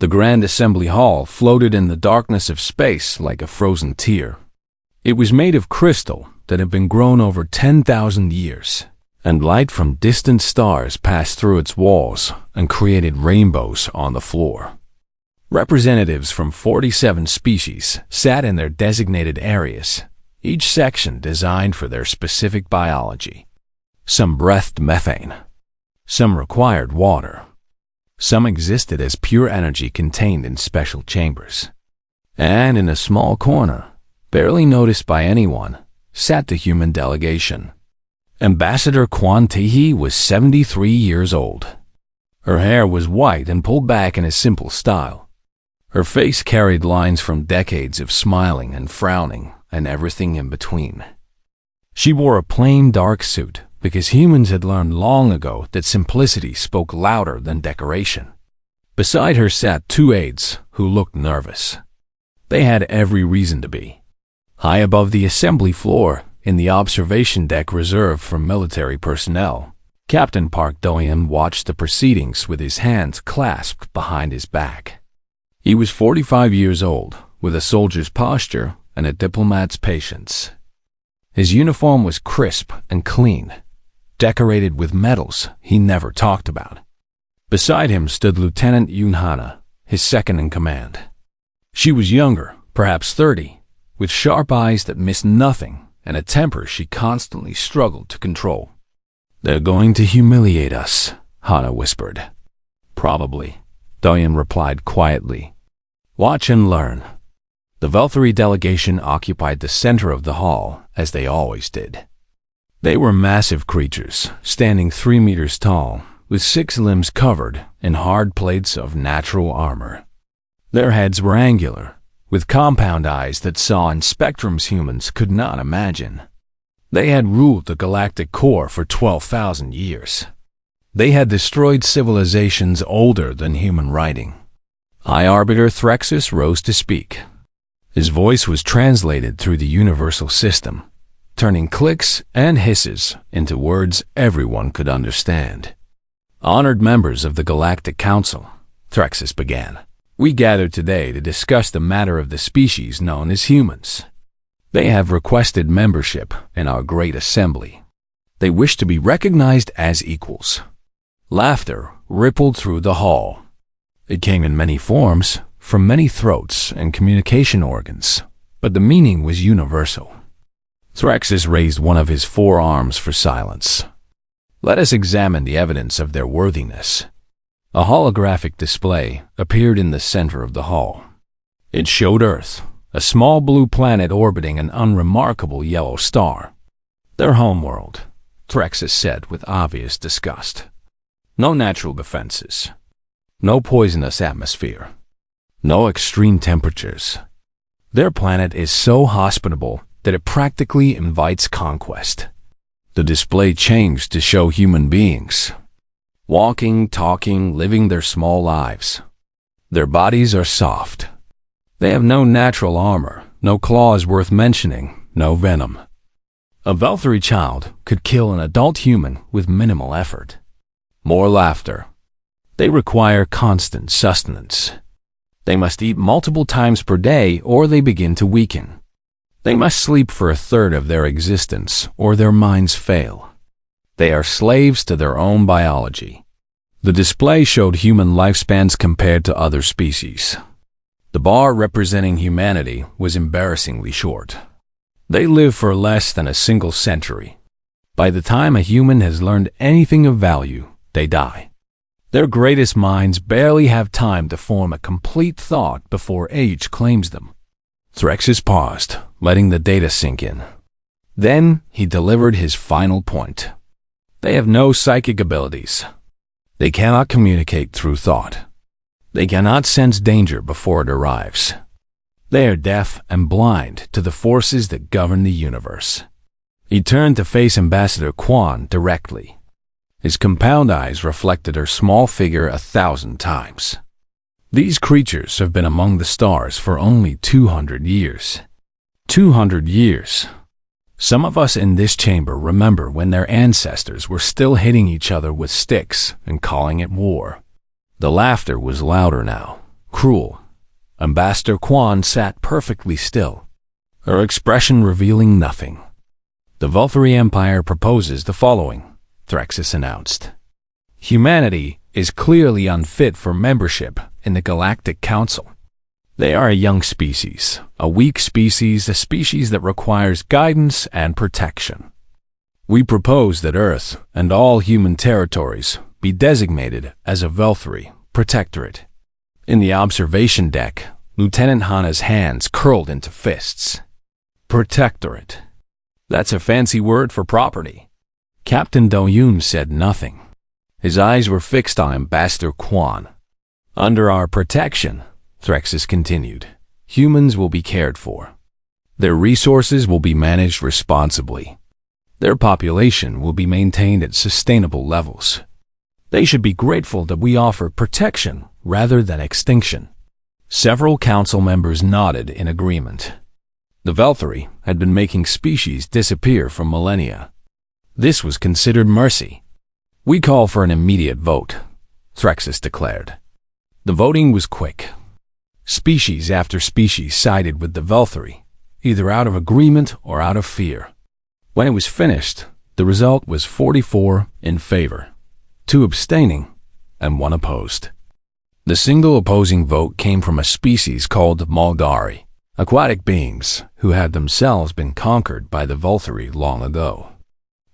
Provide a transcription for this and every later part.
The Grand Assembly Hall floated in the darkness of space like a frozen tear. It was made of crystal that had been grown over 10,000 years, and light from distant stars passed through its walls and created rainbows on the floor. Representatives from 47 species sat in their designated areas, each section designed for their specific biology. Some breathed methane. Some required water. Some existed as pure energy contained in special chambers. And in a small corner, barely noticed by anyone, sat the human delegation. Ambassador Quan Tihi was 73 years old. Her hair was white and pulled back in a simple style. Her face carried lines from decades of smiling and frowning and everything in between. She wore a plain dark suit because humans had learned long ago that simplicity spoke louder than decoration. Beside her sat two aides who looked nervous. They had every reason to be. High above the assembly floor, in the observation deck reserved for military personnel, Captain Park Do-yeon watched the proceedings with his hands clasped behind his back. He was 45 years old, with a soldier's posture and a diplomat's patience. His uniform was crisp and clean, decorated with medals he never talked about. Beside him stood Lieutenant Yoon Hana, his second in command. She was younger, perhaps 30, with sharp eyes that missed nothing and a temper she constantly struggled to control. "They're going to humiliate us," Hana whispered. "Probably," Do-yeon replied quietly. "Watch and learn." The Valkyrie delegation occupied the center of the hall, as they always did. They were massive creatures, standing 3 meters tall, with 6 limbs covered in hard plates of natural armor. Their heads were angular, with compound eyes that saw in spectrums humans could not imagine. They had ruled the galactic core for 12,000 years. They had destroyed civilizations older than human writing. High Arbiter Threxus rose to speak. His voice was translated through the universal system, turning clicks and hisses into words everyone could understand. "Honored members of the Galactic Council," Threxus began, "we gather today to discuss the matter of the species known as humans. They have requested membership in our great assembly. They wish to be recognized as equals." Laughter rippled through the hall. It came in many forms, from many throats and communication organs, but the meaning was universal. Threxus raised one of his 4 arms for silence. "Let us examine the evidence of their worthiness." A holographic display appeared in the center of the hall. It showed Earth, a small blue planet orbiting an unremarkable yellow star. "Their homeworld," Threxus said with obvious disgust. "No natural defenses. No poisonous atmosphere. No extreme temperatures. Their planet is so hospitable that it practically invites conquest." The display changed to show human beings, walking, talking, living their small lives. Their bodies are soft. They have no natural armor, no claws worth mentioning, no venom. A Valkyrie child could kill an adult human with minimal effort. More laughter. They require constant sustenance. They must eat multiple times per day or they begin to weaken. They must sleep for a third of their existence or their minds fail. They are slaves to their own biology. The display showed human lifespans compared to other species. The bar representing humanity was embarrassingly short. They live for less than a single century. By the time a human has learned anything of value, they die. Their greatest minds barely have time to form a complete thought before age claims them. Threxus paused, letting the data sink in. Then he delivered his final point. They have no psychic abilities. They cannot communicate through thought. They cannot sense danger before it arrives. They are deaf and blind to the forces that govern the universe. He turned to face Ambassador Quan directly. His compound eyes reflected her small figure 1,000 times. These creatures have been among the stars for only 200 years. 200 years. Some of us in this chamber remember when their ancestors were still hitting each other with sticks and calling it war. The laughter was louder now, cruel. Ambassador Quan sat perfectly still, her expression revealing nothing. The Volthari Empire proposes the following, Threxus announced. Humanity is clearly unfit for membership in the Galactic Council. They are a young species, a weak species, a species that requires guidance and protection. We propose that Earth and all human territories be designated as a Volthari Protectorate. In the observation deck, Lieutenant Hana's hands curled into fists. Protectorate. That's a fancy word for property. Captain Do-yoon said nothing. His eyes were fixed on Ambassador Quan. Under our protection, Threxus continued, humans will be cared for. Their resources will be managed responsibly. Their population will be maintained at sustainable levels. They should be grateful that we offer protection rather than extinction. Several council members nodded in agreement. The Volthari had been making species disappear for millennia. This was considered mercy. We call for an immediate vote, Threxus declared. The voting was quick. Species after species sided with the Volthari, either out of agreement or out of fear. When it was finished, the result was 44 in favor, 2 abstaining, and 1 opposed. The single opposing vote came from a species called Mulgari, aquatic beings who had themselves been conquered by the Volthari long ago.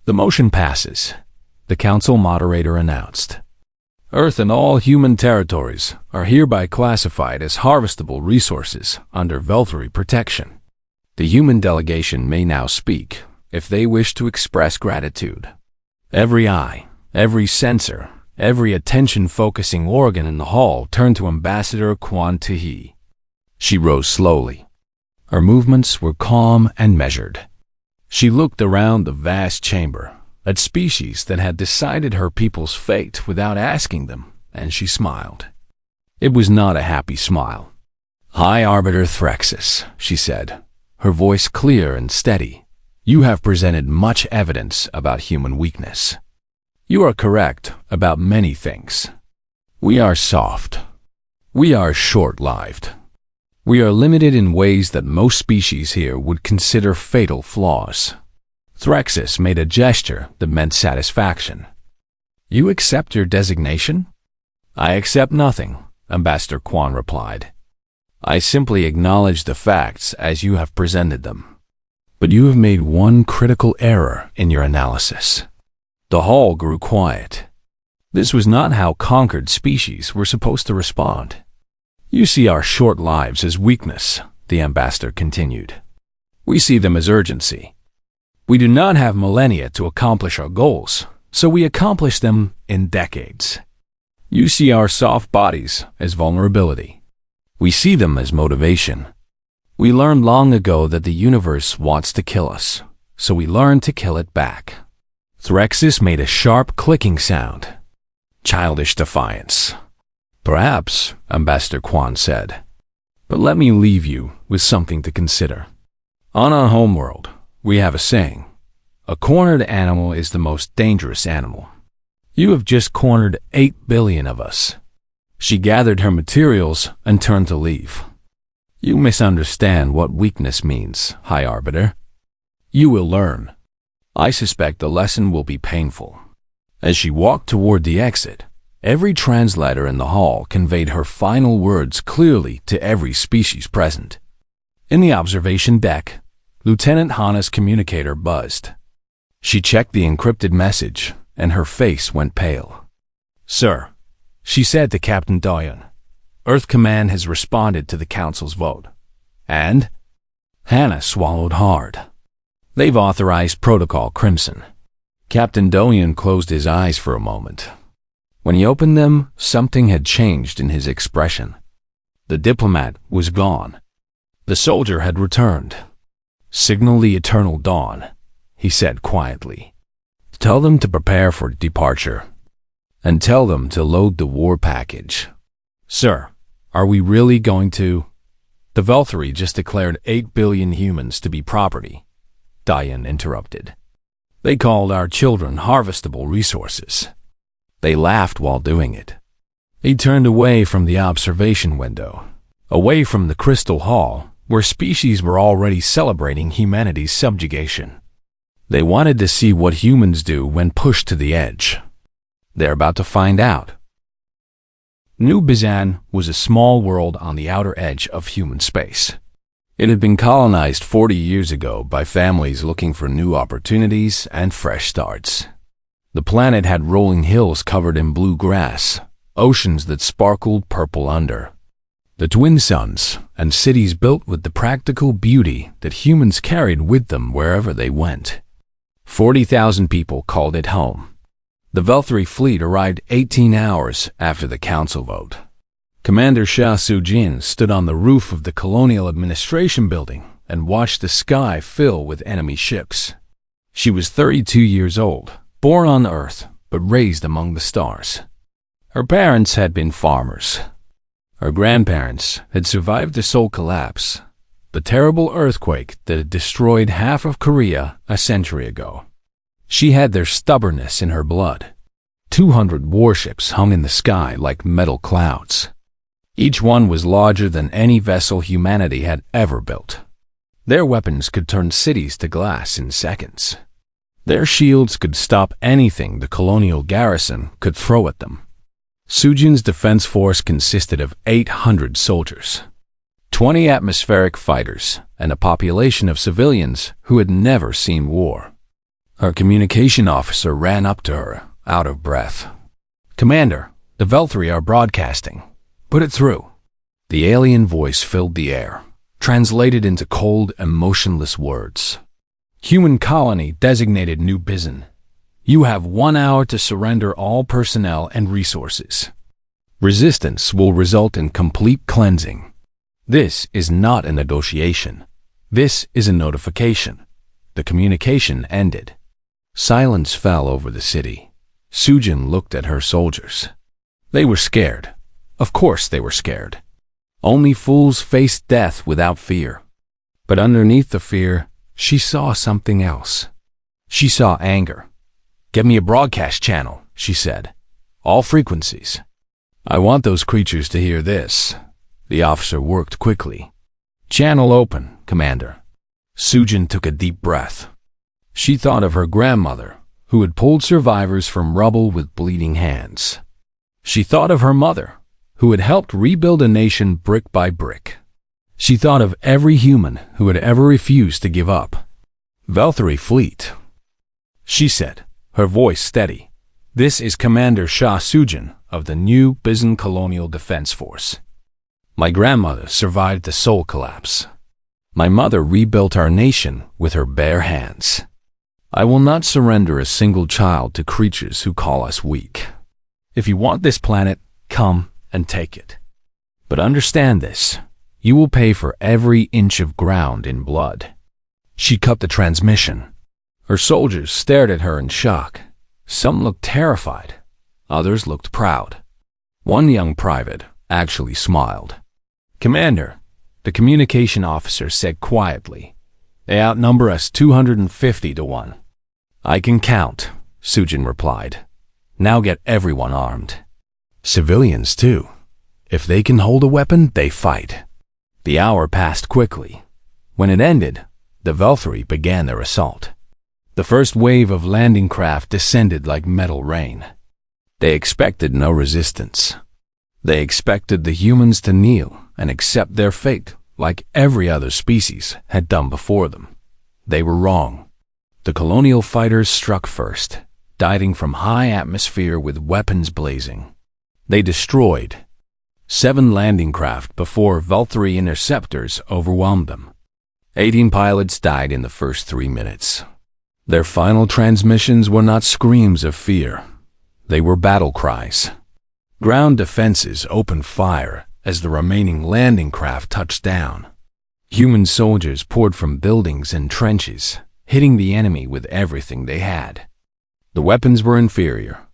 The motion passes, the council moderator announced. Earth and all human territories are hereby classified as harvestable resources under Volthari protection. The human delegation may now speak if they wish to express gratitude. Every eye, every sensor, every attention-focusing organ in the hall turned to Ambassador Quan Tahi. She rose slowly. Her movements were calm and measured. She looked around the vast chamber, at species that had decided her people's fate without asking them, and she smiled. It was not a happy smile. High Arbiter Threxus, she said, her voice clear and steady, you have presented much evidence about human weakness. You are correct about many things. We are soft. We are short-lived. We are limited in ways that most species here would consider fatal flaws. Threxus made a gesture that meant satisfaction. You accept your designation? I accept nothing, Ambassador Quan replied. I simply acknowledge the facts as you have presented them. But you have made one critical error in your analysis. The hall grew quiet. This was not how conquered species were supposed to respond. You see our short lives as weakness, the ambassador continued. We see them as urgency. We do not have millennia to accomplish our goals, so we accomplish them in decades. You see our soft bodies as vulnerability. We see them as motivation. We learned long ago that the universe wants to kill us, so we learn to kill it back. Threxus made a sharp clicking sound. Childish defiance. Perhaps, Ambassador Quan said. But let me leave you with something to consider. On our homeworld, we have a saying, a cornered animal is the most dangerous animal. You have just cornered 8 billion of us. She gathered her materials and turned to leave. You misunderstand what weakness means, High Arbiter. You will learn. I suspect the lesson will be painful. As she walked toward the exit, every translator in the hall conveyed her final words clearly to every species present. In the observation deck, Lieutenant Hana's communicator buzzed. She checked the encrypted message, and her face went pale. Sir, she said to Captain Do-yoon, Earth Command has responded to the Council's vote. And? Hana swallowed hard. They've authorized Protocol Crimson. Captain Do-yoon closed his eyes for a moment. When he opened them, something had changed in his expression. The diplomat was gone. The soldier had returned. Signal the eternal dawn, he said quietly. Tell them to prepare for departure. And tell them to load the war package. Sir, are we really going to? The Volthari just declared 8 billion humans to be property, Do-yoon interrupted. They called our children harvestable resources. They laughed while doing it. He turned away from the observation window, away from the crystal hall, where species were already celebrating humanity's subjugation. They wanted to see what humans do when pushed to the edge. They're about to find out. New Bizan was a small world on the outer edge of human space. It had been colonized 40 years ago by families looking for new opportunities and fresh starts. The planet had rolling hills covered in blue grass, oceans that sparkled purple under, the twin suns, and cities built with the practical beauty that humans carried with them wherever they went. 40,000 people called it home. The Valkyrie fleet arrived 18 hours after the council vote. Commander Sha Sujin stood on the roof of the Colonial Administration building and watched the sky fill with enemy ships. She was 32 years old, born on Earth, but raised among the stars. Her parents had been farmers. Her grandparents had survived the Seoul collapse, the terrible earthquake that had destroyed half of Korea a century ago. She had their stubbornness in her blood. 200 warships hung in the sky like metal clouds. Each one was larger than any vessel humanity had ever built. Their weapons could turn cities to glass in seconds. Their shields could stop anything the colonial garrison could throw at them. Sujin's defense force consisted of 800 soldiers, 20 atmospheric fighters, and a population of civilians who had never seen war. Her communication officer ran up to her, out of breath. "Commander, the Valkyrie are broadcasting. Put it through." The alien voice filled the air, translated into cold and motionless words. "Human colony designated New Bizan. You have 1 hour to surrender all personnel and resources. Resistance will result in complete cleansing. This is not a negotiation. This is a notification." The communication ended. Silence fell over the city. Sujin looked at her soldiers. They were scared. Of course they were scared. Only fools face death without fear. But underneath the fear, she saw something else. She saw anger. "Get me a broadcast channel," she said. "All frequencies." "I want those creatures to hear this." The officer worked quickly. "Channel open, Commander." Sujin took a deep breath. She thought of her grandmother, who had pulled survivors from rubble with bleeding hands. She thought of her mother, who had helped rebuild a nation brick by brick. She thought of every human who had ever refused to give up. "Valkyrie fleet," she said, her voice steady. "This is Commander Sha Sujin of the New Bizan Colonial Defense Force. My grandmother survived the Seoul collapse. My mother rebuilt our nation with her bare hands. I will not surrender a single child to creatures who call us weak. If you want this planet, come and take it. But understand this, you will pay for every inch of ground in blood." She cut the transmission. Her soldiers stared at her in shock. Some looked terrified. Others looked proud. One young private actually smiled. "Commander," the communication officer said quietly, "they outnumber us 250 to 1. "I can count," Sujin replied. "Now get everyone armed. Civilians, too. If they can hold a weapon, they fight." The hour passed quickly. When it ended, the Valkyrie began their assault. The first wave of landing craft descended like metal rain. They expected no resistance. They expected the humans to kneel and accept their fate like every other species had done before them. They were wrong. The colonial fighters struck first, diving from high atmosphere with weapons blazing. They destroyed 7 landing craft before Valkyrie interceptors overwhelmed them. 18 pilots died in the first 3 minutes. Their final transmissions were not screams of fear. They were battle cries. Ground defenses opened fire as the remaining landing craft touched down. Human soldiers poured from buildings and trenches, hitting the enemy with everything they had. The weapons were inferior.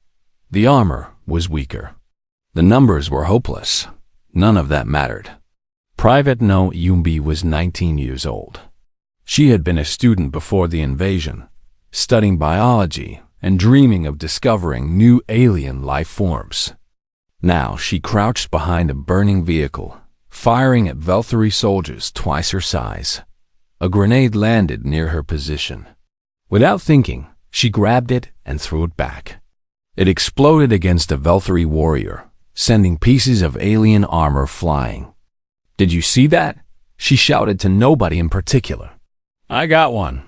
The armor was weaker. The numbers were hopeless. None of that mattered. Private No Yumbi was 19 years old. She had been a student before the invasion, studying biology and dreaming of discovering new alien life forms. Now she crouched behind a burning vehicle, firing at Velthari soldiers twice her size. A grenade landed near her position. Without thinking, she grabbed it and threw it back. It exploded against a Velthari warrior, sending pieces of alien armor flying. "Did you see that?" she shouted to nobody in particular. "I got one."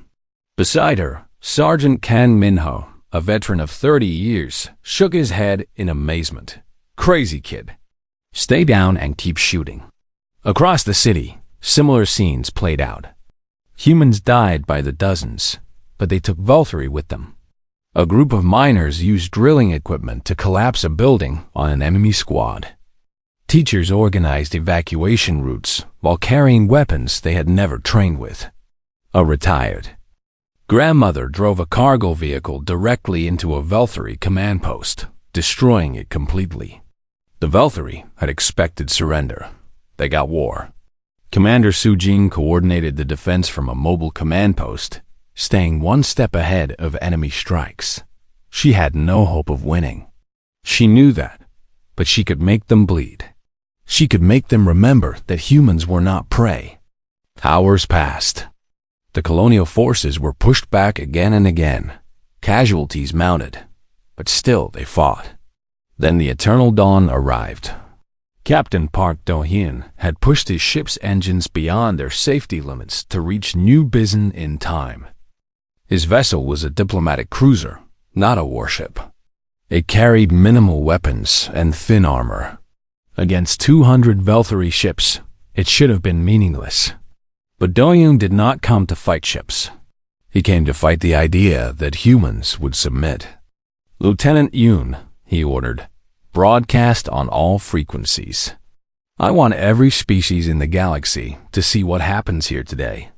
Beside her, Sergeant Kan Minho, a veteran of 30 years, shook his head in amazement. "Crazy kid. Stay down and keep shooting." Across the city, similar scenes played out. Humans died by the dozens, but they took Velthari with them. A group of miners used drilling equipment to collapse a building on an enemy squad. Teachers organized evacuation routes while carrying weapons they had never trained with. A retired grandmother drove a cargo vehicle directly into a Velthari command post, destroying it completely. The Velthari had expected surrender. They got war. Commander Sujin coordinated the defense from a mobile command post, staying one step ahead of enemy strikes. She had no hope of winning. She knew that, but she could make them bleed. She could make them remember that humans were not prey. Hours passed. The colonial forces were pushed back again and again. Casualties mounted, but still they fought. Then the eternal dawn arrived. Captain Park Do-hyun had pushed his ship's engines beyond their safety limits to reach New Bizen in time. His vessel was a diplomatic cruiser, not a warship. It carried minimal weapons and thin armor. Against 200 Velthari ships, it should have been meaningless. But Do-hyun did not come to fight ships. He came to fight the idea that humans would submit. "Lieutenant Yoon," he ordered, "broadcast on all frequencies. I want every species in the galaxy to see what happens here today."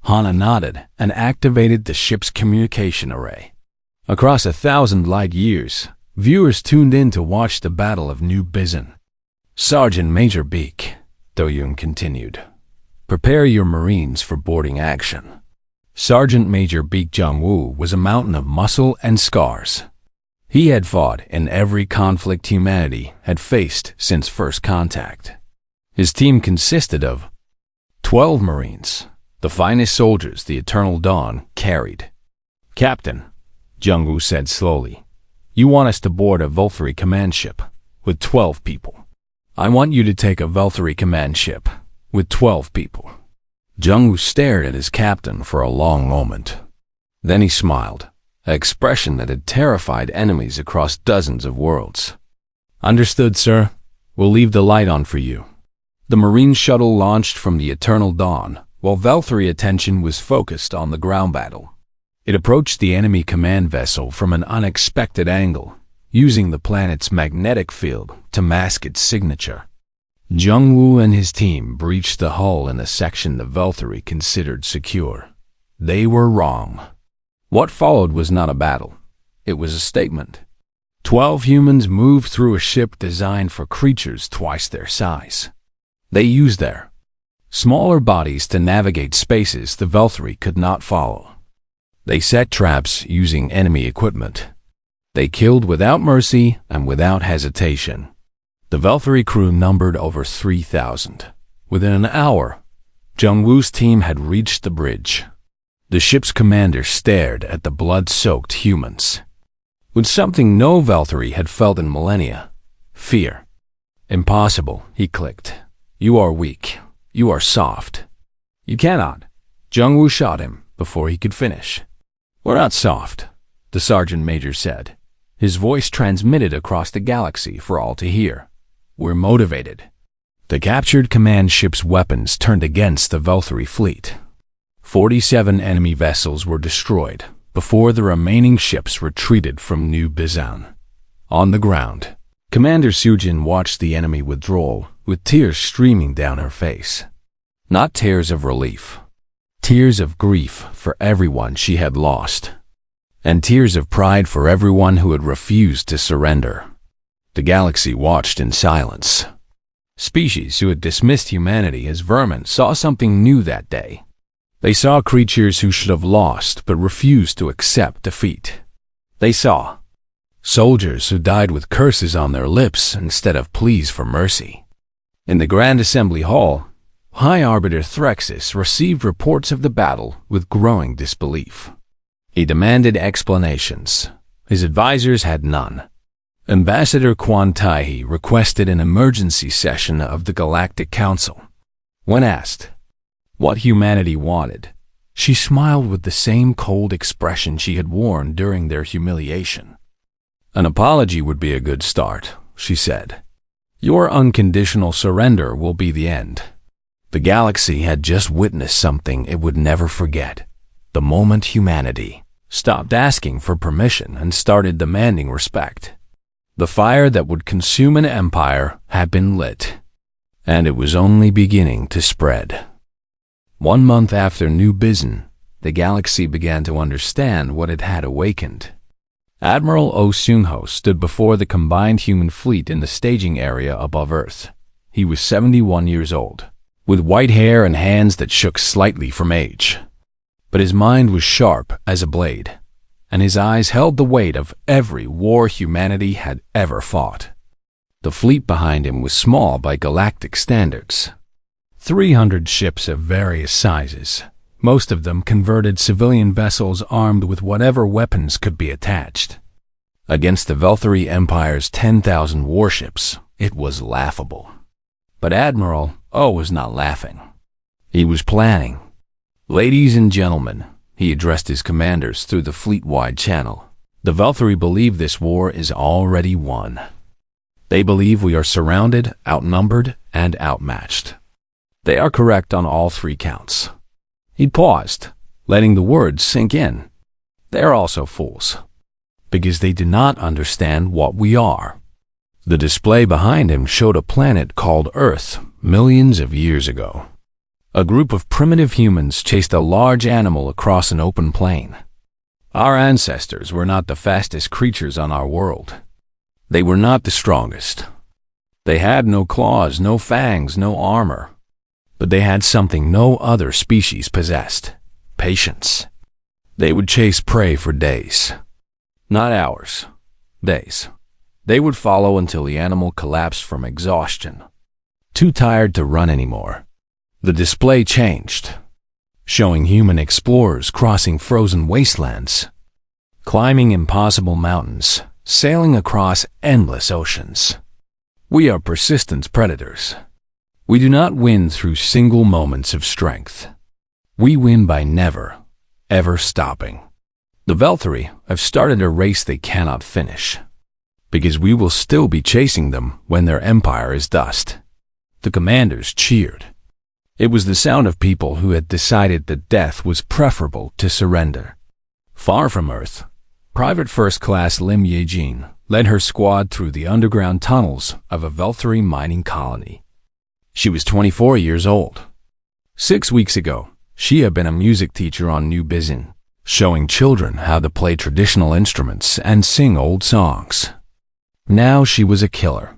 Hana nodded and activated the ship's communication array. Across 1,000 light years, viewers tuned in to watch the Battle of New Bizen. "Sergeant Major Beak," Do-hyun continued, "prepare your Marines for boarding action." Sergeant Major Beak Jung-woo was a mountain of muscle and scars. He had fought in every conflict humanity had faced since first contact. His team consisted of 12 Marines, the finest soldiers the Eternal Dawn carried. "Captain," Jung-woo said slowly, "you want us to board a Velthari command ship with 12 people. I want you to take a Velthari command ship with 12 people." Jung-woo stared at his captain for a long moment. Then he smiled, an expression that had terrified enemies across dozens of worlds. "Understood, sir. We'll leave the light on for you." The Marine shuttle launched from the Eternal Dawn, while Velthari attention was focused on the ground battle. It approached the enemy command vessel from an unexpected angle, using the planet's magnetic field to mask its signature. Jung-woo and his team breached the hull in a section the Velthari considered secure. They were wrong. What followed was not a battle. It was a statement. 12 humans moved through a ship designed for creatures twice their size. They used their smaller bodies to navigate spaces the Velthari could not follow. They set traps using enemy equipment. They killed without mercy and without hesitation. The Velthari crew numbered over 3,000. Within an hour, Jung-woo's team had reached the bridge. The ship's commander stared at the blood-soaked humans with something no Velthari had felt in millennia: fear. "Impossible," he clicked. "You are weak. You are soft. You cannot." Jung-woo shot him before he could finish. "We're not soft," the sergeant major said. His voice transmitted across the galaxy for all to hear. "We're motivated." The captured command ship's weapons turned against the Velthari fleet. 47 enemy vessels were destroyed before the remaining ships retreated from New Bizen. On the ground, Commander Sujin watched the enemy withdrawal with tears streaming down her face. Not tears of relief, tears of grief for everyone she had lost, and tears of pride for everyone who had refused to surrender. The galaxy watched in silence. Species who had dismissed humanity as vermin saw something new that day. They saw creatures who should have lost but refused to accept defeat. They saw soldiers who died with curses on their lips instead of pleas for mercy. In the Grand Assembly Hall, High Arbiter Threxus received reports of the battle with growing disbelief. He demanded explanations. His advisors had none. Ambassador Quan Tai requested an emergency session of the Galactic Council. When asked what humanity wanted, she smiled with the same cold expression she had worn during their humiliation. "An apology would be a good start," she said. "Your unconditional surrender will be the end." The galaxy had just witnessed something it would never forget. The moment humanity stopped asking for permission and started demanding respect. The fire that would consume an empire had been lit, and it was only beginning to spread. 1 month after New Bizen, the galaxy began to understand what it had awakened. Admiral Oh Soon-ho stood before the combined human fleet in the staging area above Earth. He was 71 years old, with white hair and hands that shook slightly from age. But his mind was sharp as a blade, and his eyes held the weight of every war humanity had ever fought. The fleet behind him was small by galactic standards. 300 ships of various sizes, most of them converted civilian vessels armed with whatever weapons could be attached. Against the Velthari Empire's 10,000 warships, it was laughable. But Admiral O was not laughing. He was planning. "Ladies and gentlemen," he addressed his commanders through the fleet-wide channel, "the Velthari believe this war is already won. They believe we are surrounded, outnumbered, and outmatched. They are correct on all 3 counts." He paused, letting the words sink in. "They are also fools, because they do not understand what we are." The display behind him showed a planet called Earth millions of years ago. A group of primitive humans chased a large animal across an open plain. Our ancestors were not the fastest creatures on our world. They were not the strongest. They had no claws, no fangs, no armor. But they had something no other species possessed: patience. They would chase prey for days. Not hours. Days. They would follow until the animal collapsed from exhaustion, too tired to run anymore. The display changed, showing human explorers crossing frozen wastelands, climbing impossible mountains, sailing across endless oceans. We are persistent predators. We do not win through single moments of strength. We win by never, ever stopping. The Velthari have started a race they cannot finish, because we will still be chasing them when their empire is dust. The commanders cheered. It was the sound of people who had decided that death was preferable to surrender. Far from Earth, Private First Class Lim Yejin led her squad through the underground tunnels of a Velthari mining colony. She was 24 years old. 6 weeks ago, she had been a music teacher on New Bizen, showing children how to play traditional instruments and sing old songs. Now she was a killer.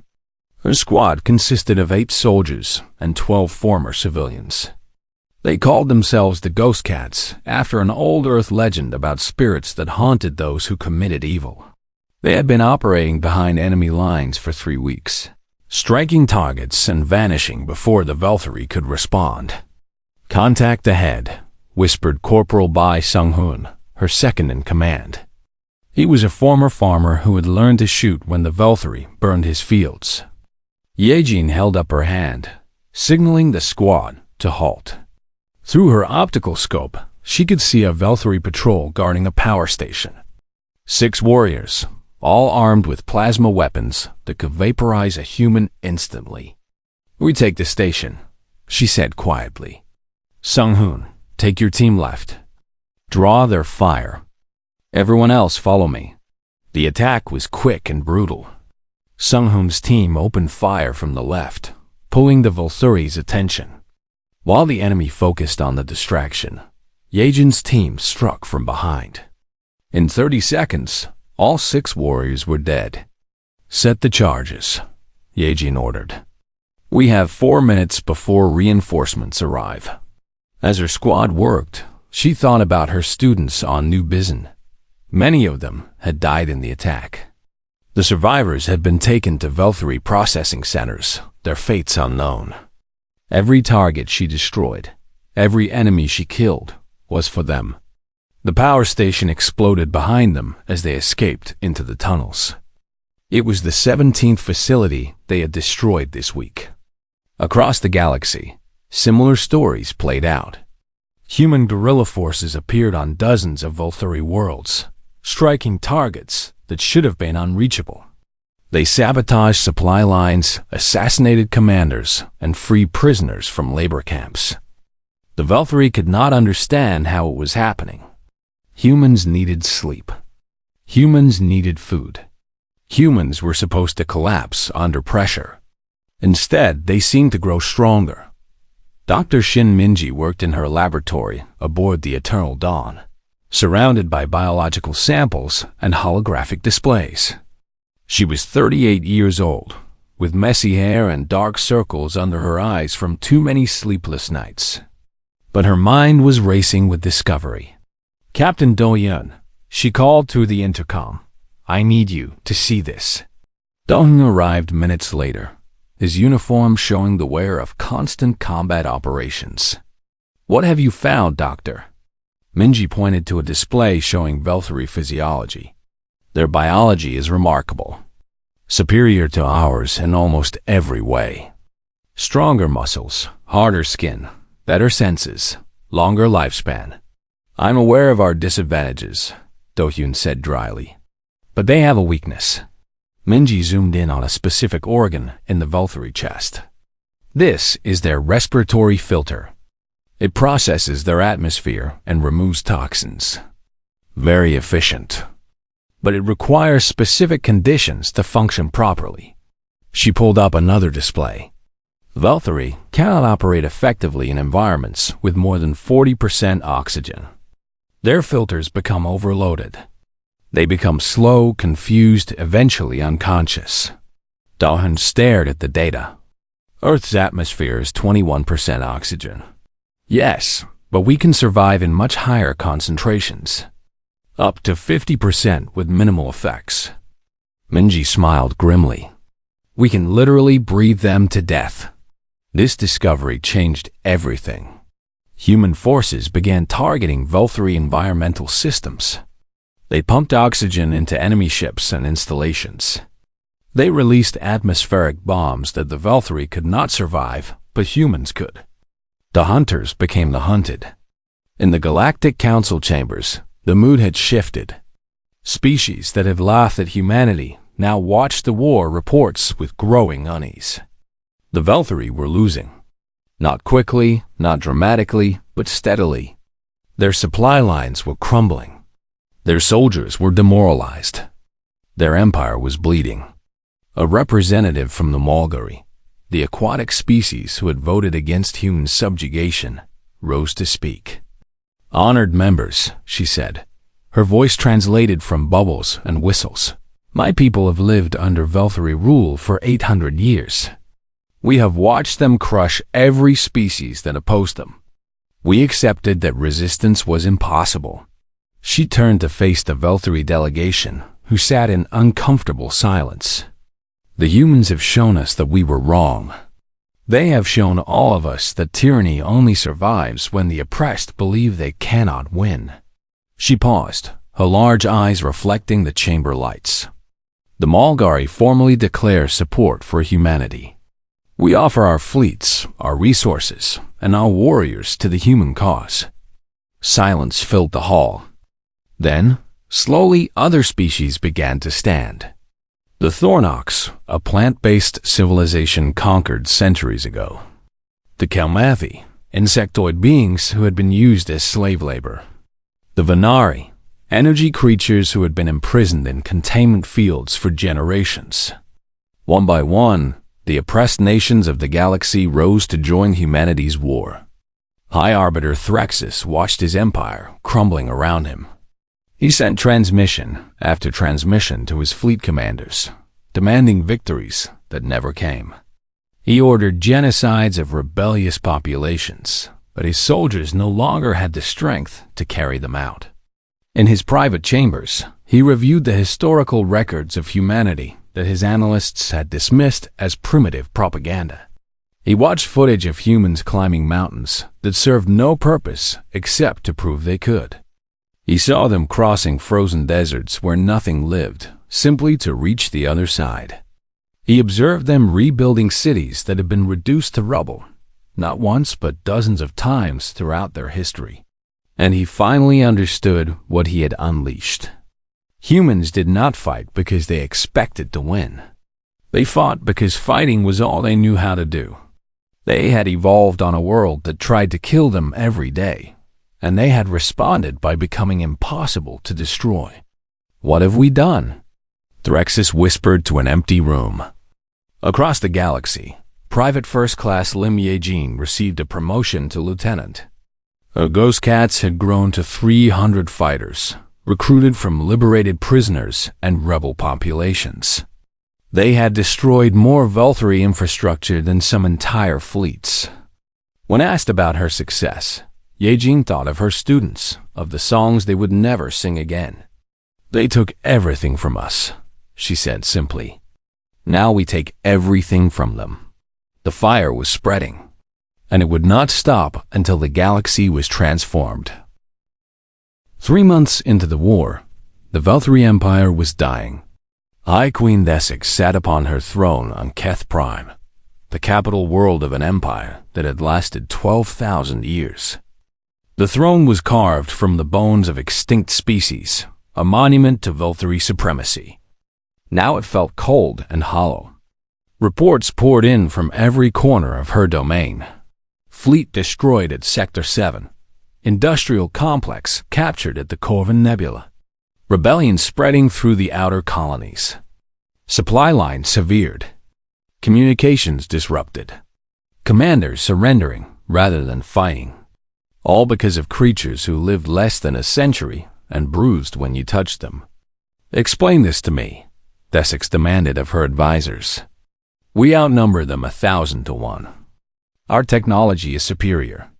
Her squad consisted of 8 soldiers and 12 former civilians. They called themselves the Ghost Cats after an old Earth legend about spirits that haunted those who committed evil. They had been operating behind enemy lines for 3 weeks, striking targets and vanishing before the Velthari could respond. "Contact ahead," whispered Corporal Bai Sung-hoon, her second in command. He was a former farmer who had learned to shoot when the Velthari burned his fields. Yejin held up her hand, signaling the squad to halt. Through her optical scope, she could see a Velthari patrol guarding a power station. 6 warriors, all armed with plasma weapons that could vaporize a human instantly. "Retake the station," she said quietly. "Sung-hoon, take your team left. Draw their fire. Everyone else follow me." The attack was quick and brutal. Sung-hoon's team opened fire from the left, pulling the Velthari's attention. While the enemy focused on the distraction, Yejin's team struck from behind. In 30 seconds, all 6 warriors were dead. "Set the charges," Yejin ordered. "We have 4 minutes before reinforcements arrive." As her squad worked, she thought about her students on New Bizen. Many of them had died in the attack. The survivors had been taken to Velthary processing centers, their fates unknown. Every target she destroyed, every enemy she killed, was for them. The power station exploded behind them as they escaped into the tunnels. It was the 17th facility they had destroyed this week. Across the galaxy, similar stories played out. Human guerrilla forces appeared on dozens of Velthary worlds, striking targets that should have been unreachable. They sabotaged supply lines, assassinated commanders, and freed prisoners from labor camps. The Velthary could not understand how it was happening. Humans needed sleep. Humans needed food. Humans were supposed to collapse under pressure. Instead, they seemed to grow stronger. Dr. Shin Minji worked in her laboratory aboard the Eternal Dawn, surrounded by biological samples and holographic displays. She was 38 years old, with messy hair and dark circles under her eyes from too many sleepless nights. But her mind was racing with discovery. "Captain Do-Yun," she called through the intercom. "I need you to see this." Do-Yun arrived minutes later, his uniform showing the wear of constant combat operations. "What have you found, Doctor?" Minji pointed to a display showing Velthary physiology. "Their biology is remarkable. Superior to ours in almost every way. Stronger muscles, harder skin, better senses, longer lifespan. I'm aware of our disadvantages," Do-Hyun said dryly. "But they have a weakness." Minji zoomed in on a specific organ in the Velthary chest. "This is their respiratory filter. It processes their atmosphere and removes toxins. Very efficient. But it requires specific conditions to function properly." She pulled up another display. Velthary cannot operate effectively in environments with more than 40% oxygen. Their filters become overloaded. They become slow, confused, eventually unconscious. Do-Hyun stared at the data. "Earth's atmosphere is 21% oxygen. Yes, but we can survive in much higher concentrations. Up to 50% with minimal effects." Minji smiled grimly. "We can literally breathe them to death." This discovery changed everything. Human forces began targeting Velthary environmental systems. They pumped oxygen into enemy ships and installations. They released atmospheric bombs that the Velthary could not survive, but humans could. The hunters became the hunted. In the Galactic Council chambers, the mood had shifted. Species that had laughed at humanity now watched the war reports with growing unease. The Velthary were losing. Not quickly, not dramatically, but steadily. Their supply lines were crumbling. Their soldiers were demoralized. Their empire was bleeding. A representative from the Malgari, the aquatic species who had voted against human subjugation, rose to speak. "Honored members," she said, her voice translated from bubbles and whistles. "My people have lived under Velthary rule for 800 years. We have watched them crush every species that opposed them. We accepted that resistance was impossible." She turned to face the Velthary delegation, who sat in uncomfortable silence. "The humans have shown us that we were wrong. They have shown all of us that tyranny only survives when the oppressed believe they cannot win." She paused, her large eyes reflecting the chamber lights. "The Malgari formally declare support for humanity. We offer our fleets, our resources, and our warriors to the human cause." Silence filled the hall. Then, slowly, other species began to stand. The Thornox, a plant-based civilization conquered centuries ago. The Kalmathi, insectoid beings who had been used as slave labor. The Venari, energy creatures who had been imprisoned in containment fields for generations. One by one, the oppressed nations of the galaxy rose to join humanity's war. High Arbiter Threxus watched his empire crumbling around him. He sent transmission after transmission to his fleet commanders, demanding victories that never came. He ordered genocides of rebellious populations, but his soldiers no longer had the strength to carry them out. In his private chambers, he reviewed the historical records of humanity that his analysts had dismissed as primitive propaganda. He watched footage of humans climbing mountains that served no purpose except to prove they could. He saw them crossing frozen deserts where nothing lived, simply to reach the other side. He observed them rebuilding cities that had been reduced to rubble, not once but dozens of times throughout their history. And he finally understood what he had unleashed. Humans did not fight because they expected to win. They fought because fighting was all they knew how to do. They had evolved on a world that tried to kill them every day, and they had responded by becoming impossible to destroy. "What have we done?" Threxus whispered to an empty room. Across the galaxy, Private First Class Lim Yejin received a promotion to lieutenant. Her ghost cats had grown to 300 fighters, recruited from liberated prisoners and rebel populations. They had destroyed more Veltari infrastructure than some entire fleets. When asked about her success, Yejin thought of her students, of the songs they would never sing again. "They took everything from us," she said simply. "Now we take everything from them." The fire was spreading, and it would not stop until the galaxy was transformed. 3 months into the war, the Veltari Empire was dying. High Queen Thesix sat upon her throne on Keth Prime, the capital world of an empire that had lasted 12,000 years. The throne was carved from the bones of extinct species, a monument to Veltari supremacy. Now it felt cold and hollow. Reports poured in from every corner of her domain. Fleet destroyed at Sector 7. Industrial complex captured at the Corvin Nebula. Rebellion spreading through the outer colonies. Supply lines severed. Communications disrupted. Commanders surrendering rather than fighting. All because of creatures who lived less than a century and bruised when you touched them. "Explain this to me," Thesix demanded of her advisors. "We outnumber them 1,000 to 1. Our technology is superior.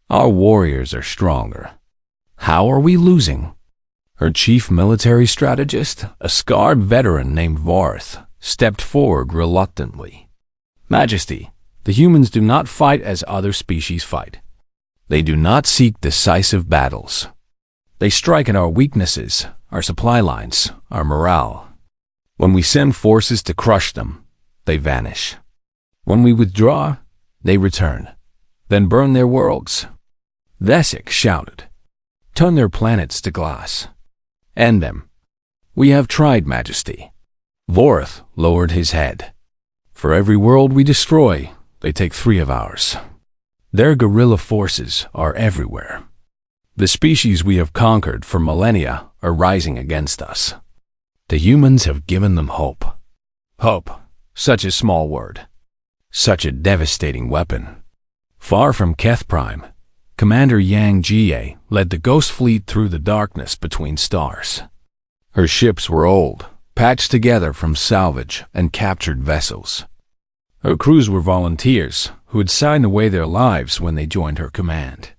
Our warriors are stronger. How are we losing?" Her chief military strategist, a scarred veteran named Varth, stepped forward reluctantly. "Majesty, the humans do not fight as other species fight. They do not seek decisive battles. They strike at our weaknesses, our supply lines, our morale. When we send forces to crush them, they vanish. When we withdraw, they return, then burn their worlds." Thesix shouted. "Turn their planets to glass. End them." "We have tried, Majesty." Vorth lowered his head. "For every world we destroy, they take 3 of ours. Their guerrilla forces are everywhere. The species we have conquered for millennia are rising against us. The humans have given them hope. Hope, such a small word. Such a devastating weapon." Far from Keth Prime, Commander Yang Jie led the Ghost Fleet through the darkness between stars. Her ships were old, patched together from salvage and captured vessels. Her crews were volunteers who had signed away their lives when they joined her command.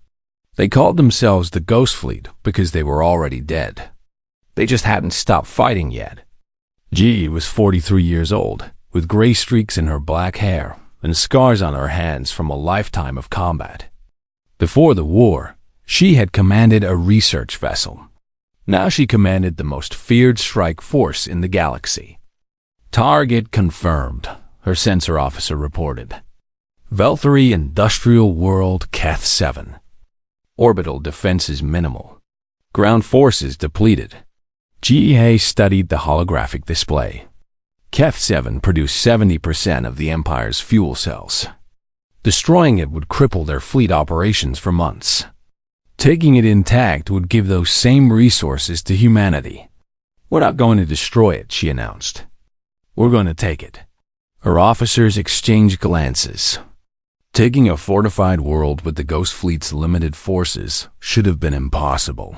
They called themselves the Ghost Fleet because they were already dead. They just hadn't stopped fighting yet. Jie was 43 years old, with gray streaks in her black hair and scars on her hands from a lifetime of combat. Before the war, she had commanded a research vessel. Now she commanded the most feared strike force in the galaxy. "Target confirmed," her sensor officer reported. "Veltari Industrial World Keth 7. Orbital defenses minimal. Ground forces depleted." GEA studied the holographic display. Keth 7 produced 70% of the Empire's fuel cells. Destroying it would cripple their fleet operations for months. Taking it intact would give those same resources to humanity. "We're not going to destroy it," she announced. "We're going to take it." Her officers exchanged glances. Taking a fortified world with the Ghost Fleet's limited forces should have been impossible.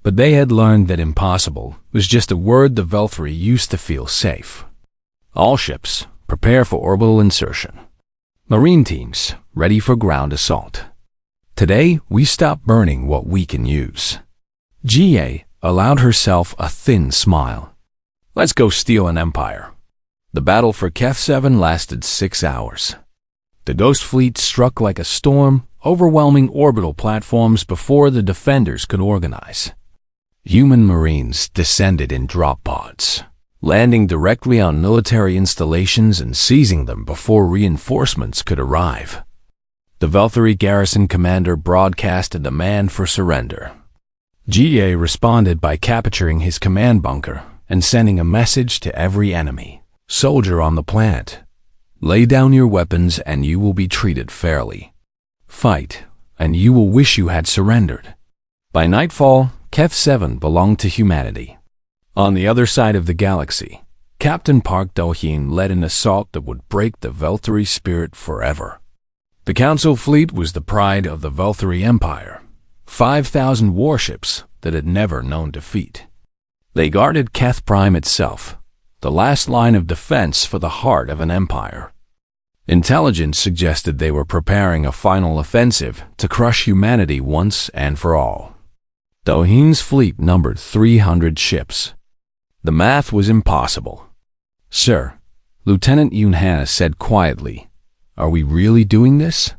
But they had learned that impossible was just a word the Veltari used to feel safe. All ships, prepare for orbital insertion. Marine teams, ready for ground assault. Today, we stop burning what we can use. GA allowed herself a thin smile. Let's go steal an empire. The battle for Keth 7 lasted 6 hours. The Ghost Fleet struck like a storm, overwhelming orbital platforms before the defenders could organize. Human Marines descended in drop pods, landing directly on military installations and seizing them before reinforcements could arrive. The Valkyrie garrison commander broadcast a demand for surrender. GA responded by capturing his command bunker and sending a message to every enemy soldier on the planet. Lay down your weapons and you will be treated fairly. Fight, and you will wish you had surrendered. By nightfall, Keth 7 belonged to humanity. On the other side of the galaxy, Captain Park Do-hyun led an assault that would break the Valkyrie spirit forever. The Council fleet was the pride of the Valkyrie Empire, 5,000 warships that had never known defeat. They guarded Keth Prime itself, the last line of defense for the heart of an empire. Intelligence suggested they were preparing a final offensive to crush humanity once and for all. Do-hyun's fleet numbered 300 ships. The math was impossible. Sir, Lieutenant Yoon-ha said quietly, "Are we really doing this?"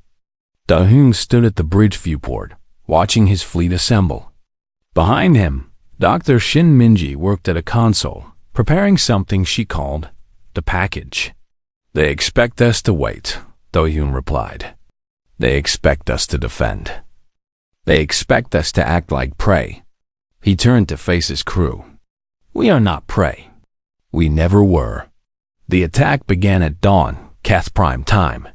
Do-hyun stood at the bridge viewport, watching his fleet assemble. Behind him, Dr. Shin Minji worked at a console, preparing something she called the package. "They expect us to wait," Do-hyun replied. "They expect us to defend. They expect us to act like prey." He turned to face his crew. "We are not prey. We never were." The attack began at dawn, Keth Prime time.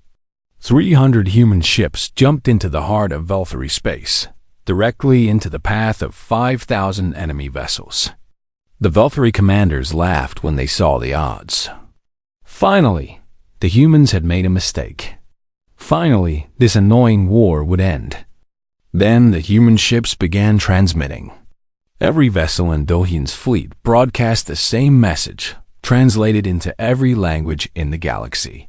300 human ships jumped into the heart of Valkyrie space, directly into the path of 5,000 enemy vessels. The Valkyrie commanders laughed when they saw the odds. Finally, the humans had made a mistake. Finally, this annoying war would end. Then the human ships began transmitting. Every vessel in Do-hyun's fleet broadcast the same message, translated into every language in the galaxy.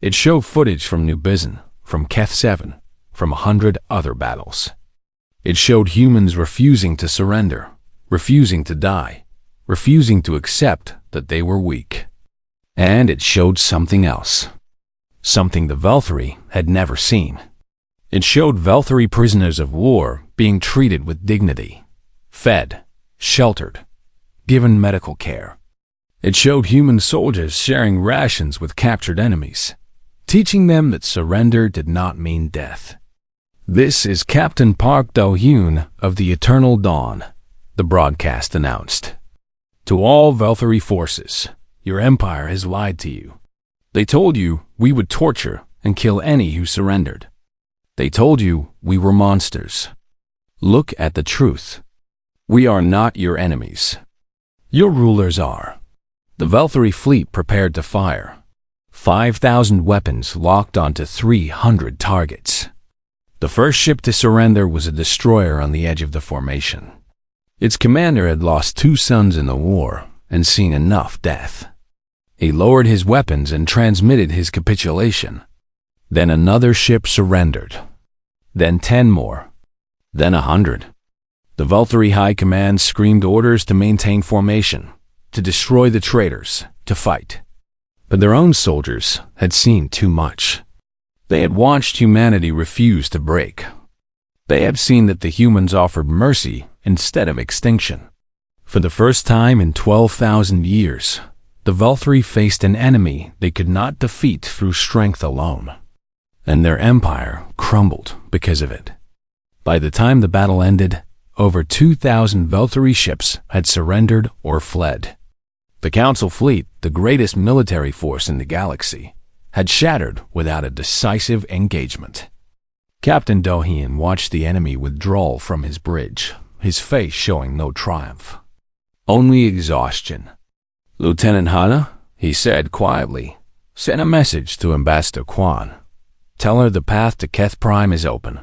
It showed footage from New Bizen, from Keth 7, from 100 other battles. It showed humans refusing to surrender, refusing to die, refusing to accept that they were weak. And it showed something else, something the Valkyrie had never seen. It showed Valkyrie prisoners of war being treated with dignity, fed, sheltered, given medical care. It showed human soldiers sharing rations with captured enemies, teaching them that surrender did not mean death. "This is Captain Park Do-hyun of the Eternal Dawn," the broadcast announced. "To all Valkyrie forces, your empire has lied to you. They told you we would torture and kill any who surrendered. They told you we were monsters. Look at the truth. We are not your enemies. Your rulers are." The Valkyrie fleet prepared to fire. 5,000 weapons locked onto 300 targets. The first ship to surrender was a destroyer on the edge of the formation. Its commander had lost 2 sons in the war and seen enough death. He lowered his weapons and transmitted his capitulation. Then another ship surrendered. Then 10 more. Then 100. The Valkyrie High Command screamed orders to maintain formation, to destroy the traitors, to fight. But their own soldiers had seen too much. They had watched humanity refuse to break. They had seen that the humans offered mercy instead of extinction. For the first time in 12,000 years, the Valkyrie faced an enemy they could not defeat through strength alone. And their empire crumbled because of it. By the time the battle ended, over 2,000 Valkyrie ships had surrendered or fled. The Council fleet, the greatest military force in the galaxy, had shattered without a decisive engagement. Captain Do-hyun watched the enemy withdraw from his bridge, his face showing no triumph, only exhaustion. "Lieutenant Hana," he said quietly, "send a message to Ambassador Kwan. Tell her the path to Keth Prime is open."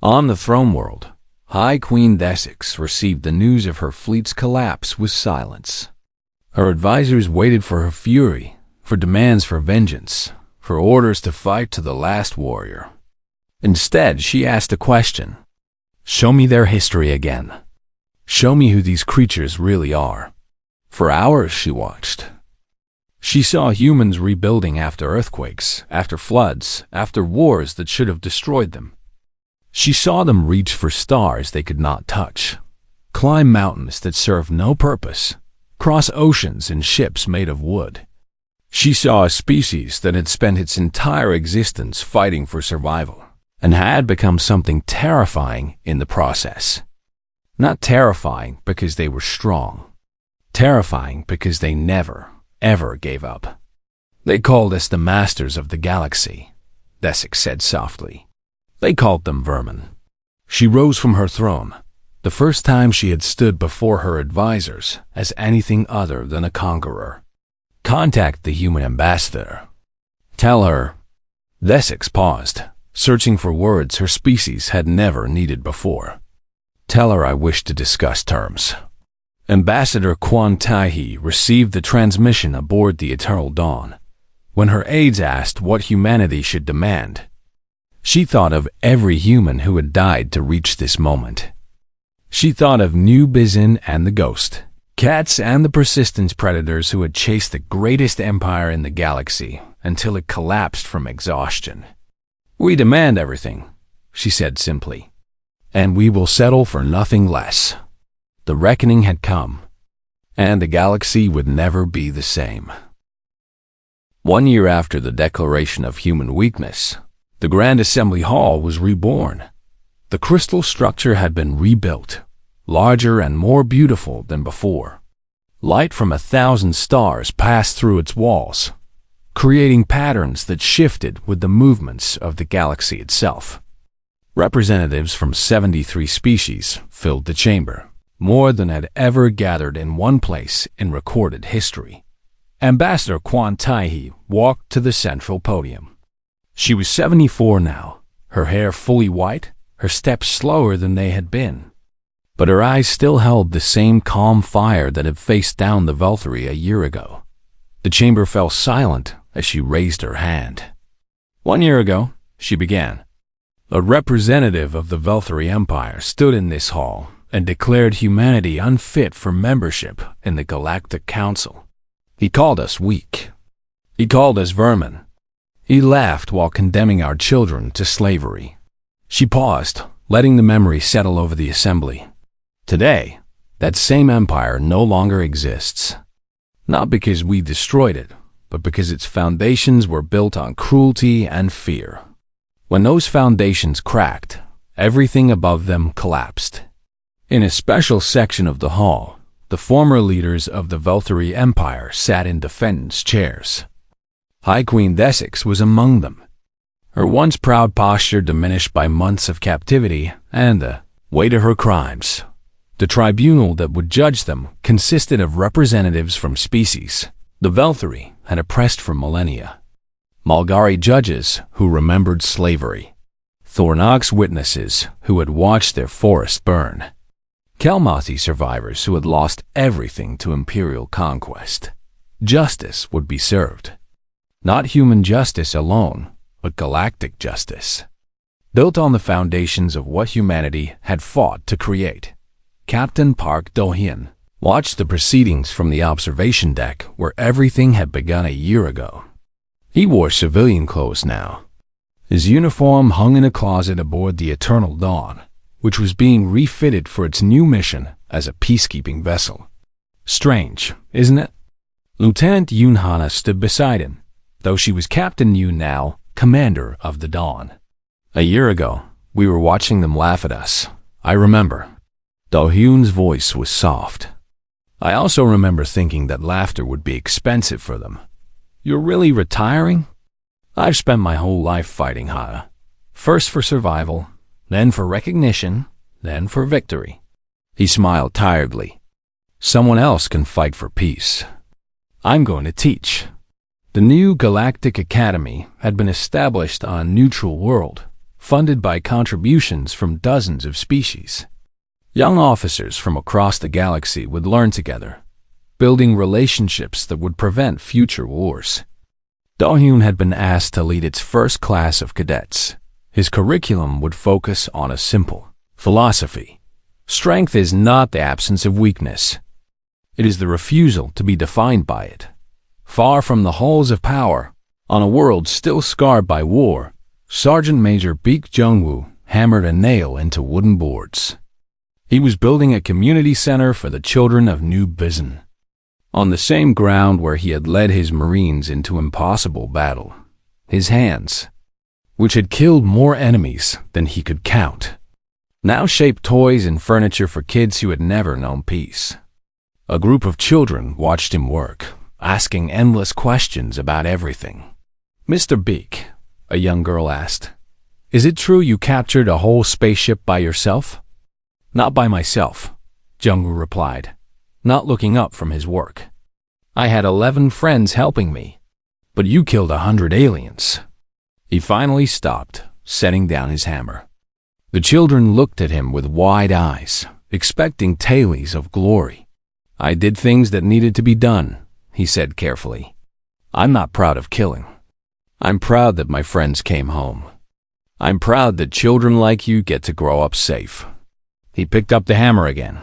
On the throne world, High Queen Desix received the news of her fleet's collapse with silence. Her advisors waited for her fury, for demands for vengeance, for orders to fight to the last warrior. Instead, she asked a question. "Show me their history again." Show me who these creatures really are. For hours she watched. She saw humans rebuilding after earthquakes, after floods, after wars that should have destroyed them. She saw them reach for stars they could not touch, climb mountains that served no purpose, cross oceans in ships made of wood. She saw a species that had spent its entire existence fighting for survival and had become something terrifying in the process. Not terrifying because they were strong, terrifying because they never, ever gave up. They called us the masters of the galaxy, Desik said softly. They called them vermin. She rose from her throne, the first time she had stood before her advisors as anything other than a conqueror. Contact the human ambassador. Tell her. Desik paused, searching for words her species had never needed before. Tell her I wish to discuss terms. Ambassador Quan Taihe received the transmission aboard the Eternal Dawn. When her aides asked what humanity should demand, she thought of every human who had died to reach this moment. She thought of New Bizin and the Ghost, cats and the persistence predators who had chased the greatest empire in the galaxy until it collapsed from exhaustion. We demand everything, she said simply, and we will settle for nothing less. The reckoning had come, and the galaxy would never be the same. 1 year after the declaration of human weakness, the Grand Assembly Hall was reborn. The crystal structure had been rebuilt, larger and more beautiful than before. Light from 1,000 stars passed through its walls, creating patterns that shifted with the movements of the galaxy itself. Representatives from 73 species filled the chamber, more than had ever gathered in one place in recorded history. Ambassador Quan Taihe walked to the central podium. She was 74 now, her hair fully white, her steps slower than they had been. But her eyes still held the same calm fire that had faced down the Valkyrie a year ago. The chamber fell silent as she raised her hand. 1 year ago, she began. A representative of the Valkyrie Empire stood in this hall and declared humanity unfit for membership in the Galactic Council. He called us weak. He called us vermin. He laughed while condemning our children to slavery. She paused, letting the memory settle over the assembly. Today, that same empire no longer exists. Not because we destroyed it, but because its foundations were built on cruelty and fear. When those foundations cracked, everything above them collapsed. In a special section of the hall, the former leaders of the Valkyrie Empire sat in defendants' chairs. High Queen Desik was among them. Her once proud posture diminished by months of captivity and the weight of her crimes. The tribunal that would judge them consisted of representatives from species the Valkyrie had oppressed for millennia. Malgari judges who remembered slavery. Thornox witnesses who had watched their forest burn. Kelmathi survivors who had lost everything to imperial conquest. Justice would be served. Not human justice alone, but galactic justice. Built on the foundations of what humanity had fought to create. Captain Park Do-hyun watched the proceedings from the observation deck where everything had begun a year ago. He wore civilian clothes now. His uniform hung in a closet aboard the Eternal Dawn, which was being refitted for its new mission as a peacekeeping vessel. Strange, isn't it? Lieutenant Yoon Hana stood beside him, though she was Captain Yoon now, commander of the Dawn. A year ago, we were watching them laugh at us. I remember. Do-hyun's voice was soft. I also remember thinking that laughter would be expensive for them. You're really retiring? I've spent my whole life fighting, Hana. First for survival, then for recognition, then for victory. He smiled tiredly. Someone else can fight for peace. I'm going to teach. The new Galactic Academy had been established on a neutral world, funded by contributions from dozens of species. Young officers from across the galaxy would learn together, building relationships that would prevent future wars. Do-hyun had been asked to lead its first class of cadets. His curriculum would focus on a simple philosophy: Strength is not the absence of weakness. It is the refusal to be defined by it. Far from the halls of power, on a world still scarred by war, Sergeant Major Baek Jung-woo hammered a nail into wooden boards. He was building a community center for the children of New Bizen, on the same ground where he had led his Marines into impossible battle. His hands, which had killed more enemies than he could count, now shaped toys and furniture for kids who had never known peace. A group of children watched him work, asking endless questions about everything. "Mr. Baek," a young girl asked, "is it true you captured a whole spaceship by yourself?" "Not by myself," Jung-woo replied, not looking up from his work. "I had 11 friends helping me, but you killed 100 aliens." He finally stopped, setting down his hammer. The children looked at him with wide eyes, expecting tales of glory. "I did things that needed to be done," he said carefully. "I'm not proud of killing. I'm proud that my friends came home. I'm proud that children like you get to grow up safe." He picked up the hammer again.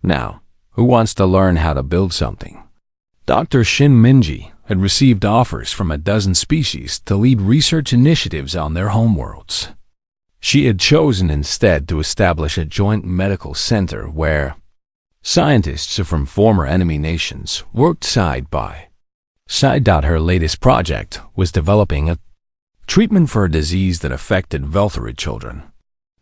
"Now, who wants to learn how to build something?" Dr. Shin Minji had received offers from a dozen species to lead research initiatives on their homeworlds. She had chosen instead to establish a joint medical center where scientists from former enemy nations worked side by side. Her latest project was developing a treatment for a disease that affected Velthorid children.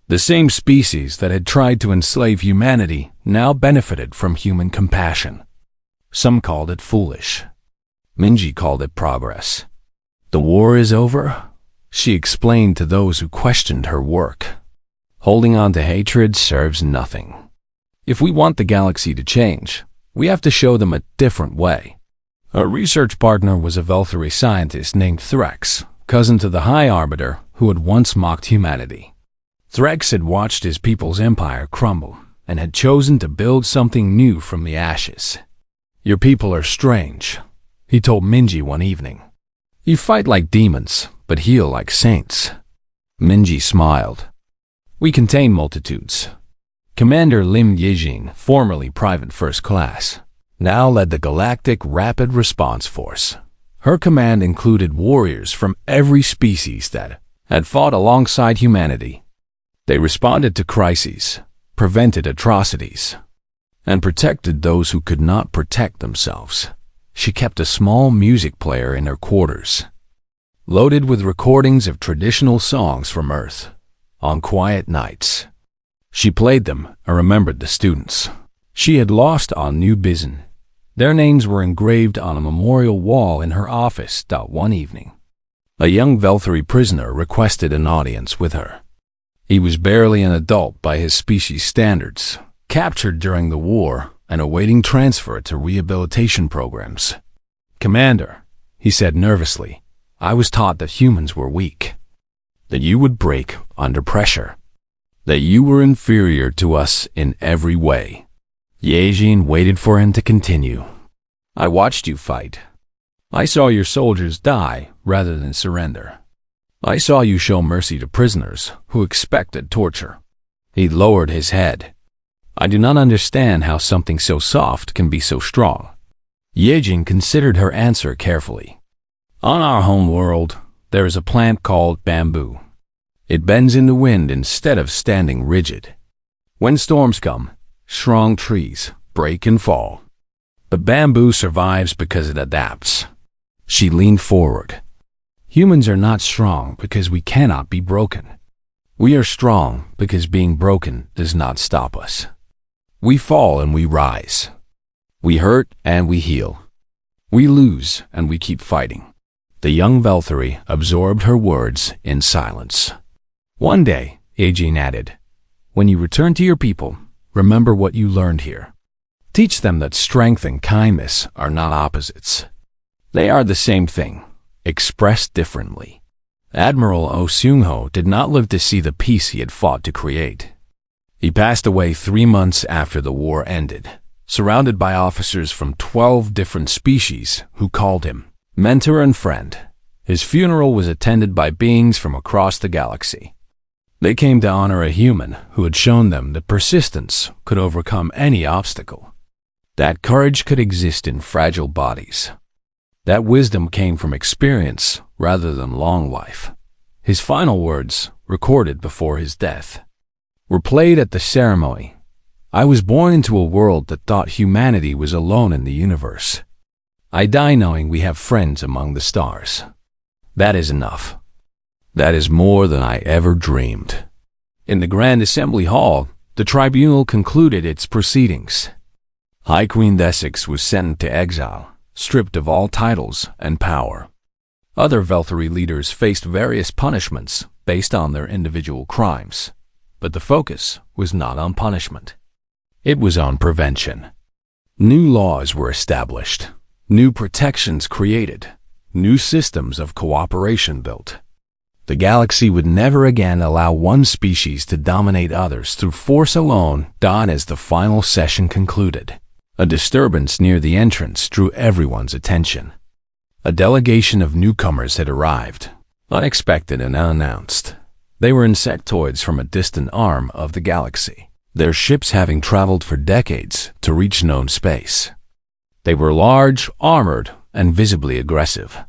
The same species that had tried to enslave humanity now benefited from human compassion. Some called it foolish. Minji called it progress. "The war is over," she explained to those who questioned her work. "Holding on to hatred serves nothing. If we want the galaxy to change, we have to show them a different way." Her research partner was a Velthori scientist named Threx, cousin to the High Arbiter who had once mocked humanity. Threx had watched his people's empire crumble and had chosen to build something new from the ashes. "Your people are strange," he told Minji one evening. "You fight like demons, but heal like saints." Minji smiled. "We contain multitudes." Commander Lim Yejin, formerly Private First Class, now led the Galactic Rapid Response Force. Her command included warriors from every species that had fought alongside humanity. They responded to crises, prevented atrocities, and protected those who could not protect themselves. She kept a small music player in her quarters, loaded with recordings of traditional songs from Earth. On quiet nights, she played them and remembered the students she had lost on New Bizen. Their names were engraved on a memorial wall in her office. One evening, a young Velthori prisoner requested an audience with her. He was barely an adult by his species standards, captured during the war and awaiting transfer to rehabilitation programs. "Commander," he said nervously, "I was taught that humans were weak, that you would break under pressure, that you were inferior to us in every way." Yejin waited for him to continue. "I watched you fight. I saw your soldiers die rather than surrender. I saw you show mercy to prisoners who expected torture." He lowered his head. "I do not understand how something so soft can be so strong." Yejin considered her answer carefully. "On our home world, there is a plant called bamboo. It bends in the wind instead of standing rigid. When storms come, strong trees break and fall. But bamboo survives because it adapts." She leaned forward. "Humans are not strong because we cannot be broken. We are strong because being broken does not stop us. We fall and we rise. We hurt and we heal. We lose and we keep fighting." The young Velthori absorbed her words in silence. "One day," Yejin added, "when you return to your people, remember what you learned here. Teach them that strength and kindness are not opposites. They are the same thing, expressed differently." Admiral Oh Seung-ho did not live to see the peace he had fought to create. He passed away 3 months after the war ended, surrounded by officers from 12 different species who called him mentor and friend. His funeral was attended by beings from across the galaxy. They came to honor a human who had shown them that persistence could overcome any obstacle, that courage could exist in fragile bodies, that wisdom came from experience rather than long life. His final words, recorded before his death, were played at the ceremony. I was born into a world that thought humanity was alone in the universe. I die knowing we have friends among the stars. That is enough. That is more than I ever dreamed. In the Grand Assembly Hall, the tribunal concluded its proceedings. High Queen Essex was sentenced to exile, stripped of all titles and power. Other Velthari leaders faced various punishments based on their individual crimes, but the focus was not on punishment. It was on prevention. New laws were established, new protections created, new systems of cooperation built. The galaxy would never again allow one species to dominate others through force alone. As the final session concluded, a disturbance near the entrance drew everyone's attention. A delegation of newcomers had arrived, unexpected and unannounced. They were insectoids from a distant arm of the galaxy, their ships having traveled for decades to reach known space. They were large, armored, and visibly aggressive,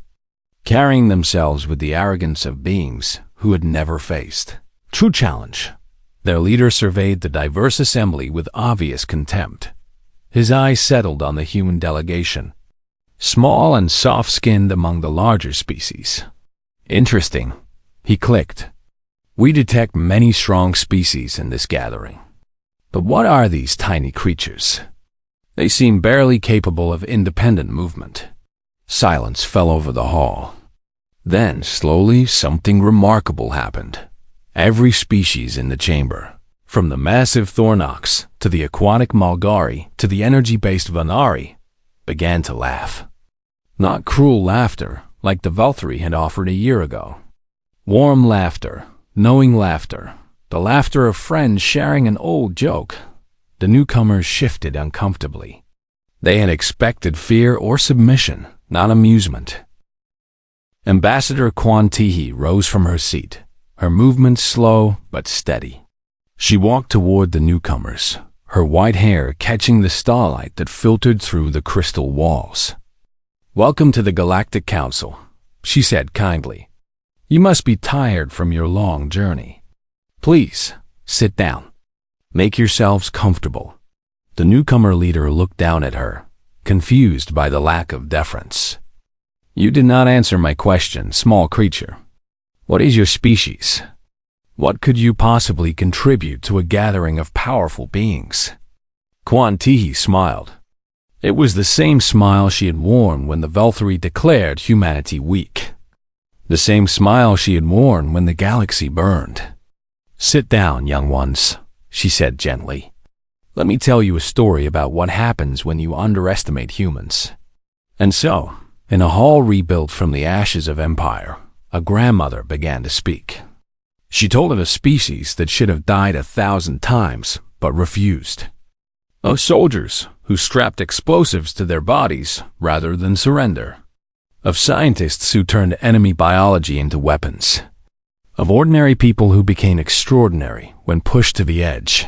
carrying themselves with the arrogance of beings who had never faced true challenge. Their leader surveyed the diverse assembly with obvious contempt. His eyes settled on the human delegation, small and soft-skinned among the larger species. Interesting, he clicked. We detect many strong species in this gathering. But what are these tiny creatures? They seem barely capable of independent movement. Silence fell over the hall. Then, slowly, something remarkable happened. Every species in the chamber, from the massive Thornox to the aquatic Malgari to the energy-based Vanari, began to laugh. Not cruel laughter like the Velthari had offered a year ago. Warm laughter, knowing laughter, the laughter of friends sharing an old joke. The newcomers shifted uncomfortably. They had expected fear or submission, not amusement. Ambassador Quan Tihi rose from her seat, her movements slow but steady. She walked toward the newcomers, her white hair catching the starlight that filtered through the crystal walls. "Welcome to the Galactic Council," she said kindly. "You must be tired from your long journey. Please, sit down. Make yourselves comfortable." The newcomer leader looked down at her, confused by the lack of deference. "You did not answer my question, small creature. What is your species? What could you possibly contribute to a gathering of powerful beings?" Quan Tihi smiled. It was the same smile she had worn when the Velthari declared humanity weak. The same smile she had worn when the galaxy burned. "Sit down, young ones," she said gently. "Let me tell you a story about what happens when you underestimate humans." And so, in a hall rebuilt from the ashes of empire, a grandmother began to speak. She told of a species that should have died 1,000 times, but refused. Of soldiers who strapped explosives to their bodies rather than surrender. Of scientists who turned enemy biology into weapons. Of ordinary people who became extraordinary when pushed to the edge.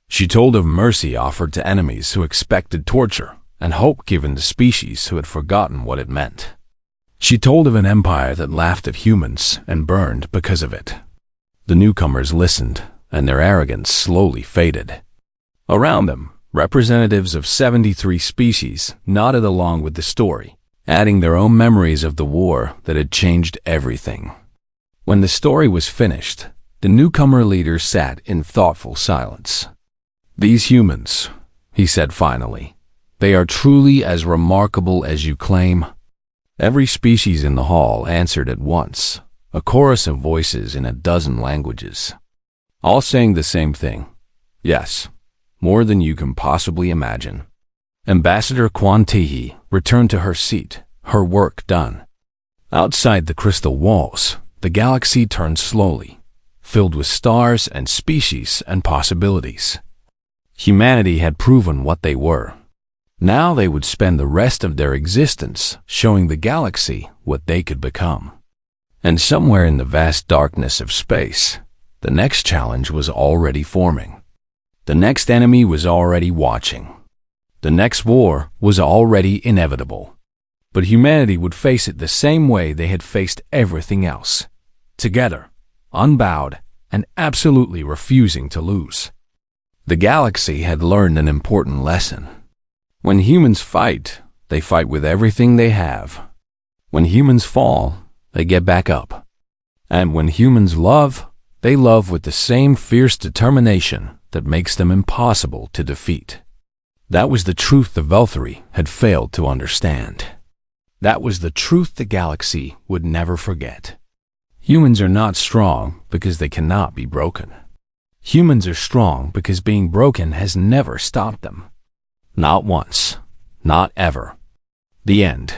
She told of mercy offered to enemies who expected torture, and hope given to species who had forgotten what it meant. She told of an empire that laughed at humans and burned because of it. The newcomers listened, and their arrogance slowly faded. Around them, representatives of 73 species nodded along with the story, adding their own memories of the war that had changed everything. When the story was finished, the newcomer leader sat in thoughtful silence. "These humans," he said finally, "they are truly as remarkable as you claim?" Every species in the hall answered at once, a chorus of voices in a dozen languages, all saying the same thing. "Yes, more than you can possibly imagine." Ambassador Quan Tihi returned to her seat, her work done. Outside the crystal walls, the galaxy turned slowly, filled with stars and species and possibilities. Humanity had proven what they were. Now they would spend the rest of their existence showing the galaxy what they could become. And somewhere in the vast darkness of space, The next challenge was already forming. The next enemy was already watching. The next war was already inevitable. But humanity would face it the same way they had faced everything else. Together, unbowed, and absolutely refusing to lose. The galaxy had learned an important lesson. When humans fight, they fight with everything they have. When humans fall, they get back up. And when humans love, they love with the same fierce determination that makes them impossible to defeat. That was the truth the Velthari had failed to understand. That was the truth the galaxy would never forget. Humans are not strong because they cannot be broken. Humans are strong because being broken has never stopped them. Not once. Not ever. The end.